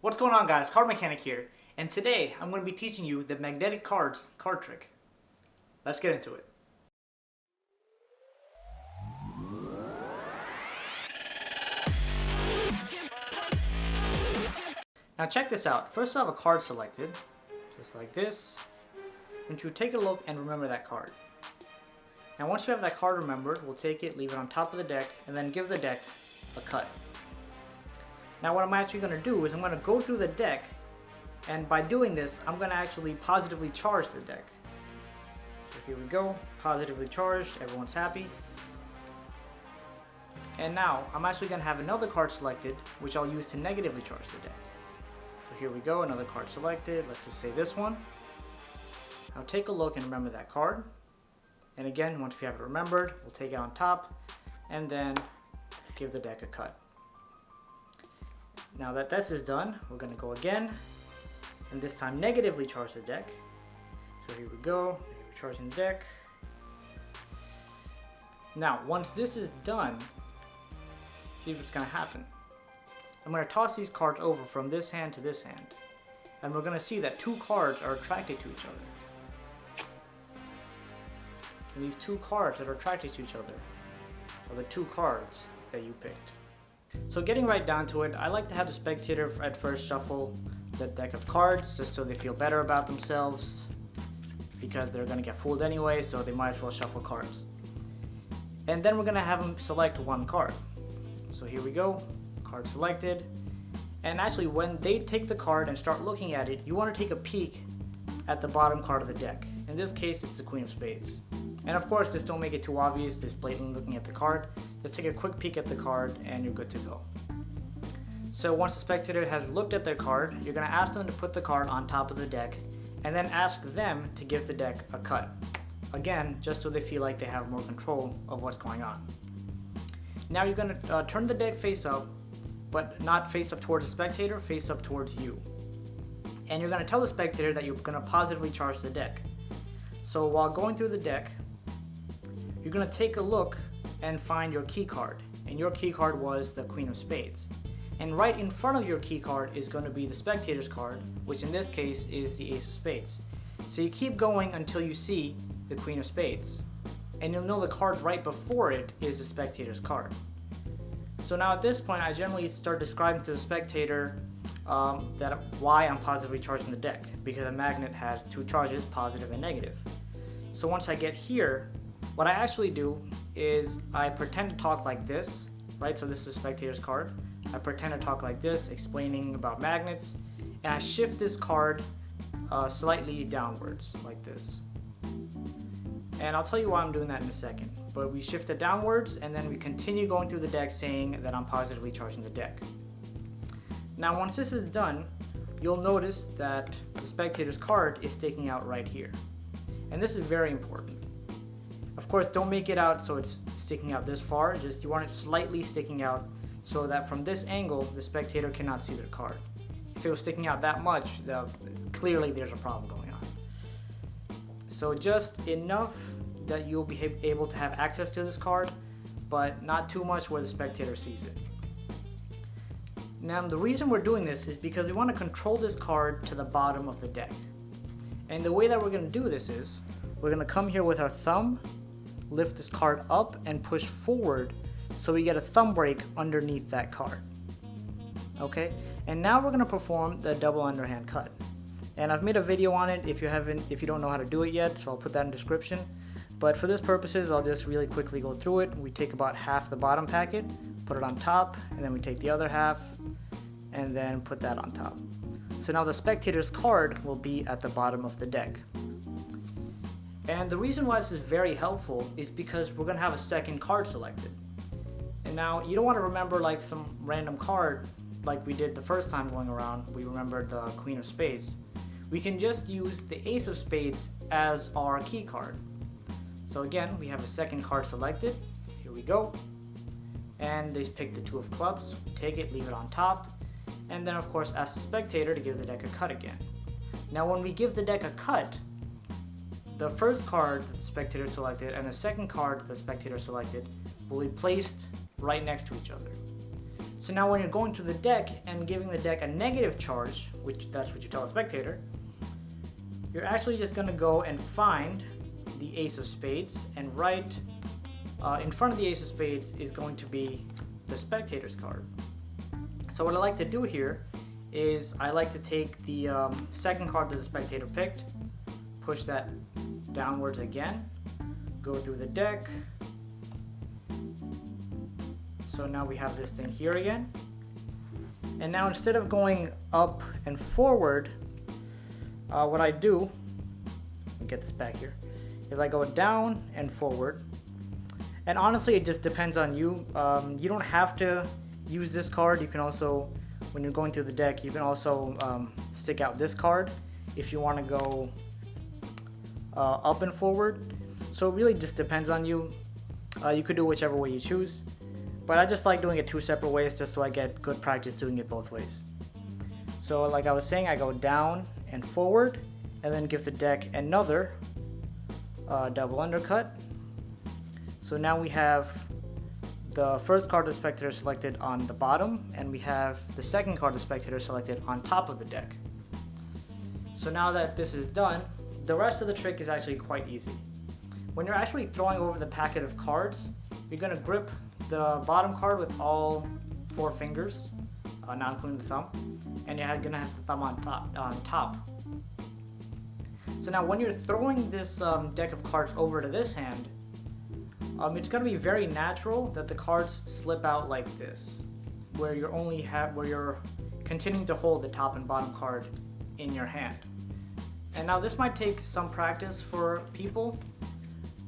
What's going on, guys? CardMechanic here, and today I'm going to be teaching you the magnetic cards card trick. Let's get into it. Now check this out. First I have a card selected, just like this. And you take a look and remember that card. Now once you have that card remembered, we'll take it, leave it on top of the deck, and then give the deck a cut. Now what I'm actually going to do is I'm going to go through the deck, and by doing this I'm going to actually positively charge the deck. So here we go, positively charged, everyone's happy. And now I'm actually going to have another card selected, which I'll use to negatively charge the deck. So here we go, another card selected, let's just say this one. Now take a look and remember that card. And again, once we have it remembered, we'll take it on top and then give the deck a cut. Now that this is done, we're going to go again, and this time negatively charge the deck. So here we go, we're charging the deck. Now once this is done, here's what's going to happen. I'm going to toss these cards over from this hand to this hand, and we're going to see that two cards are attracted to each other. And these two cards that are attracted to each other are the two cards that you picked. So getting right down to it, I like to have the spectator at first shuffle the deck of cards just so they feel better about themselves, because they're going to get fooled anyway, so they might as well shuffle cards. And then we're going to have them select one card. So here we go, card selected. And actually when they take the card and start looking at it, you want to take a peek at the bottom card of the deck. In this case it's the Queen of Spades. And of course, just don't make it too obvious, just blatantly looking at the card. Just take a quick peek at the card and you're good to go. So once the spectator has looked at their card, you're going to ask them to put the card on top of the deck and then ask them to give the deck a cut. Again, just so they feel like they have more control of what's going on. Now you're going to turn the deck face up, but not face up towards the spectator, face up towards you. And you're going to tell the spectator that you're going to positively charge the deck. So while going through the deck, you're going to take a look and find your key card. And your key card was the Queen of Spades. And right in front of your key card is going to be the spectator's card, which in this case is the Ace of Spades. So you keep going until you see the Queen of Spades. And you'll know the card right before it is the spectator's card. So now at this point, I generally start describing to the spectator why I'm positively charging the deck, because a magnet has two charges, positive and negative. So once I get here, what I actually do is I pretend to talk like this, right? So this is the spectator's card. I pretend to talk like this, explaining about magnets, and I shift this card slightly downwards, like this. And I'll tell you why I'm doing that in a second. But we shift it downwards, and then we continue going through the deck saying that I'm positively charging the deck. Now once this is done, you'll notice that the spectator's card is sticking out right here. And this is very important. Of course, don't make it out so it's sticking out this far, just you want it slightly sticking out so that from this angle, the spectator cannot see their card. If it was sticking out that much, clearly there's a problem going on. So just enough that you'll be able to have access to this card, but not too much where the spectator sees it. Now the reason we're doing this is because we want to control this card to the bottom of the deck. And the way that we're going to do this is, we're going to come here with our thumb, lift this card up and push forward so we get a thumb break underneath that card. Okay, and now we're going to perform the double underhand cut. And I've made a video on it if you don't know how to do it yet, so I'll put that in the description. But for this purposes, I'll just really quickly go through it. We take about half the bottom packet, put it on top, and then we take the other half and then put that on top. So now the spectator's card will be at the bottom of the deck. And the reason why this is very helpful is because we're going to have a second card selected. And now you don't want to remember like some random card like we did the first time going around. We remembered the Queen of Spades. We can just use the Ace of Spades as our key card. So again, we have a second card selected. Here we go. And they pick the Two of Clubs. We take it, leave it on top. And then of course ask the spectator to give the deck a cut again. Now when we give the deck a cut, the first card that the spectator selected and the second card that the spectator selected will be placed right next to each other. So now when you're going to the deck and giving the deck a negative charge, which that's what you tell a spectator, you're actually just going to go and find the ace of spades, and right in front of the ace of spades is going to be the spectator's card. So what I like to do here is I like to take the second card that the spectator picked, push that downwards again, go through the deck. So now we have this thing here again. And now instead of going up and forward, what I do, let me get this back here, is I go down and forward. And honestly, it just depends on you. You don't have to use this card. You can also, when you're going through the deck, you can also stick out this card if you want to go up and forward. So it really just depends on you. You could do whichever way you choose. But I just like doing it two separate ways just so I get good practice doing it both ways. So like I was saying, I go down and forward and then give the deck another double undercut. So now we have the first card of the spectator selected on the bottom, and we have the second card of the spectator selected on top of the deck. So now that this is done, the rest of the trick is actually quite easy. When you're actually throwing over the packet of cards, you're going to grip the bottom card with all 4 fingers, not including the thumb, and you're going to have the thumb on top. So now when you're throwing this deck of cards over to this hand, it's going to be very natural that the cards slip out like this, where you're continuing to hold the top and bottom card in your hand. And now this might take some practice for people,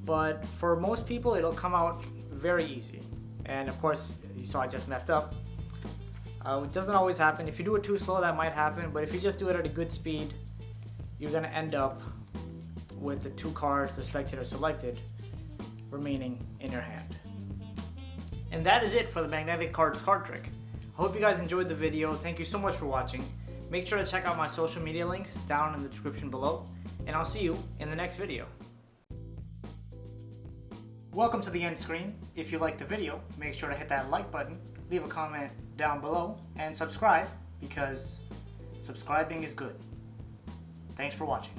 but for most people it'll come out very easy. And of course, you saw I just messed up. It doesn't always happen. If you do it too slow, that might happen, but if you just do it at a good speed, you're going to end up with the 2 cards the spectator selected remaining in your hand. And that is it for the magnetic cards card trick. I hope you guys enjoyed the video. Thank you so much for watching. Make sure to check out my social media links down in the description below, and I'll see you in the next video. Welcome to the end screen. If you liked the video, make sure to hit that like button, leave a comment down below, and subscribe, because subscribing is good. Thanks for watching.